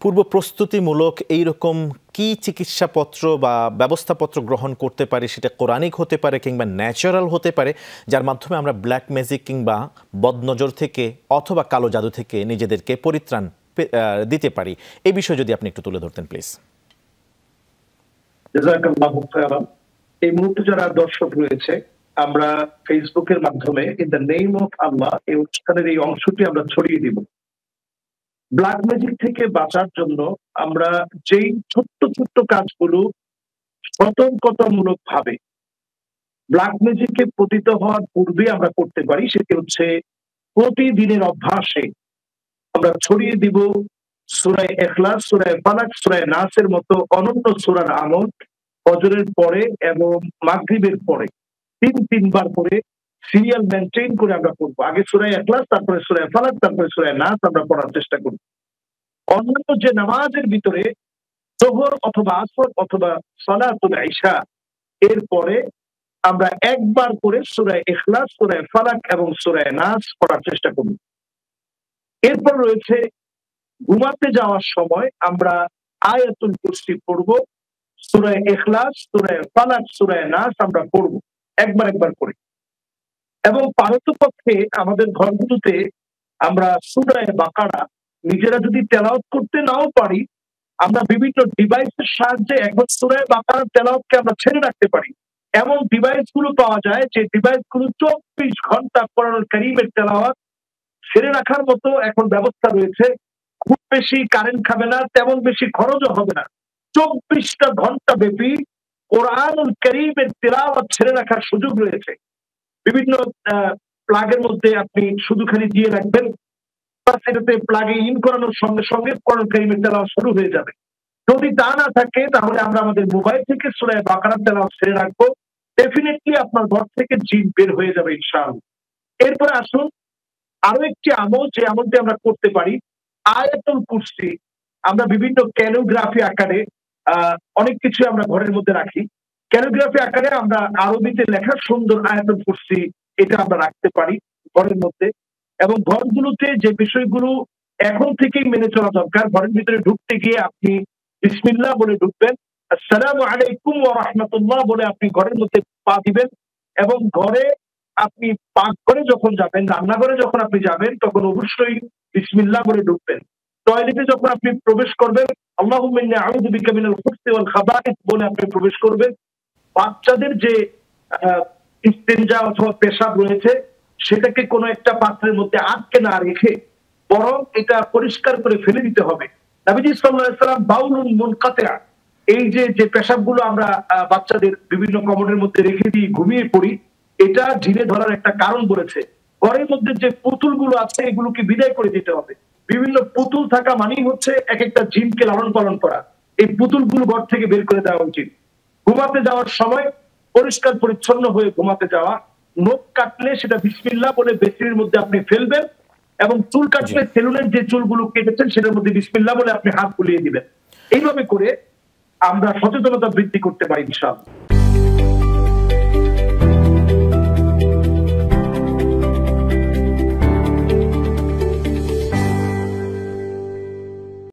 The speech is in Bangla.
পূর্ব প্রস্তুতিমূলক এইরকম কি চিকিৎসাপত্র বা ব্যবস্থাপত্র গ্রহণ করতে পারি, সেটা কোরআনিক হতে পারে কিংবা ন্যাচারাল হতে পারে, যার মাধ্যমে আমরা ব্ল্যাক ম্যাজিক কিংবা বদনজর থেকে অথবা কালো জাদু থেকে নিজেদেরকে পরিত্রাণ দিতে পারি, এই বিষয়ে যদি আপনি একটু তুলে ধরতেন প্লিজ। এই মুহূর্তে যারা দর্শক রয়েছে, আমরা ফেসবুকের মাধ্যমে ইন দ্য নেম অফ আল্লাহ এই অনুষ্ঠানের এই অংশটি আমরা ছড়িয়ে দিব। ব্ল্যাক ম্যাজিক থেকে বাঁচার জন্য আমরা যেই ছোট্ট ছোট্ট কাজগুলো সতর্কতামূলক ভাবে ব্ল্যাক ম্যাজিকে পতিত হওয়ার পূর্বে আমরা করতে পারি, সেটি হচ্ছে প্রতিদিনের অভ্যাসে আমরা ছড়িয়ে দিব সূরা ইখলাস, সূরা ফালাক, সূরা নাসের মতো অনন্য সূরার আমল ফজরের পরে এবং মাগরিবের পরে তিনবার করে সিরিয়াল মেনটেইন করে আমরা পড়বো। আগে সূরা ইখলাস, তারপরে সূরা ফালাক, তারপরে সূরা নাস আমরা পড়ার চেষ্টা করব। অন্যান্য যে নামাজের ভিতরে যোহর অথবা আসর অথবা সালাতুল ইশা এর পরে আমরা একবার করে সূরা ইখলাস, সূরা ফালাক এবং সূরা নাস পড়ার চেষ্টা করব। এরপর রয়েছে ঘুমাতে যাওয়ার সময় আমরা আয়াতুল কুরসি পড়ব, সূরা ইখলাস, সূরা ফালাক, সূরা নাস আমরা পড়ব একবার করে। এবং পারতপক্ষে আমাদের ঘরগুলোতে আমরা সূরা বাকারা নিজেরা যদি তেলাওয়াত করতে নাও পারি, আমরা বিভিন্ন ডিভাইসের সাহায্যে একবার সূরা বাকারার তেলাওয়াতকে আমরা ছেড়ে রাখতে পারি। এমন ডিভাইস গুলো পাওয়া যায় যে ডিভাইস গুলো 24 ঘন্টা কোরআনুল কারীমের তেলাওয়াত ছেড়ে রাখার মতো এখন ব্যবস্থা রয়েছে। খুব বেশি কারেন্ট খাবে না, তেমন বেশি খরচও হবে না। 24টা ঘন্টা ব্যাপী কোরআনুল কারীমের তেলাওয়াত ছেড়ে রাখার সুযোগ রয়েছে। বিভিন্ন প্লাগের মধ্যে আপনি শুধু খালি দিয়ে রাখবেন, সেটাতে প্লাগে ইন করানোর সঙ্গে সঙ্গে কোরআনুল কারীমের তেলাওয়াত শুরু হয়ে যাবে। যদি তা না থাকে তাহলে আমরা আমাদের মোবাইল থেকে সূরা বাকারার তেলাওয়াত ছেড়ে রাখবো, ডেফিনেটলি আপনার ঘর থেকে জিন বের হয়ে যাবে ইনশাআল্লাহ। এরপরে আসুন আরো একটি আমল, যে আমলটি আমরা করতে পারি, আয়াতুল কুরসি। আমরা বিভিন্ন ক্যালিগ্রাফি আকারে অনেক কিছু আমরা ঘরের মধ্যে রাখি। ক্যালিগ্রাফি আকারে আমরা আরবিতে লেখা সুন্দর আয়াতুল কুরসি এটা আমরা রাখতে পারি ঘরের মধ্যে। এবং ঘরগুলোতে যে বিষয়গুলো এখন থেকেই মেনে চলা দরকার, ঘরের ভিতরে ঢুকতে গিয়ে আপনি বিসমিল্লাহ বলে ঢুকবেন, আসসালামু আলাইকুম ওয়া রাহমাতুল্লাহ বলে আপনি ঘরের মধ্যে পা দিবেন। এবং ঘরে আপনি পাকঘরে যখন যাবেন, রান্নাঘরে যখন আপনি যাবেন, তখন অবশ্যই বিসমিল্লাহ বলে ঢুকবেন। টয়লেটে যখন আপনি প্রবেশ করবেন, আল্লাহুম্মা ইন্নী আউযু বিকা মিনাল খুবুসি ওয়াল খাবাইথ বলে আপনি প্রবেশ করবেন। বাচ্চাদের যে ইস্তেনজা অথবা পেশাব রয়েছে, সেটাকে কোনো একটা পাত্রের মধ্যে আটকে না রেখে বরং এটা পরিষ্কার করে ফেলে দিতে হবে। নবীজি সাল্লাল্লাহু আলাইহি ওয়াসাল্লাম বাউলুন মুনকাতিআ, এই যে পেশাবগুলো আমরা বাচ্চাদের বিভিন্ন কমোডের মধ্যে রেখে দিয়ে ঘুমিয়ে পড়ি, এটা ঢিলে ধরার একটা কারণ বলেছে। ঘরের মধ্যে যে পুতুলগুলো আছে এগুলোকে বিদায় করে দিতে হবে। বিভিন্ন পুতুল থাকা মানেই হচ্ছে এক একটা জিনকে লালন পালন করা। এই পুতুলগুলো ঘর থেকে বের করে দেওয়া উচিত। ঘুমাতে যাওয়ার সময় পরিষ্কার পরিচ্ছন্ন হয়ে ঘুমাতে যাওয়া। নখ কাটলে সেটা বিসমিল্লাহ বলে বেসিনের মধ্যে আপনি ফেলবেন, এবং চুল কাটলে সেলুনের যে চুলগুলো কেটেছেন সেটার মধ্যে বিসমিল্লাহ বলে আপনি হাত বুলিয়ে দিবেন। এইভাবে করে আমরা সচেতনতা বৃদ্ধি করতে পারি ইনশাআল্লাহ।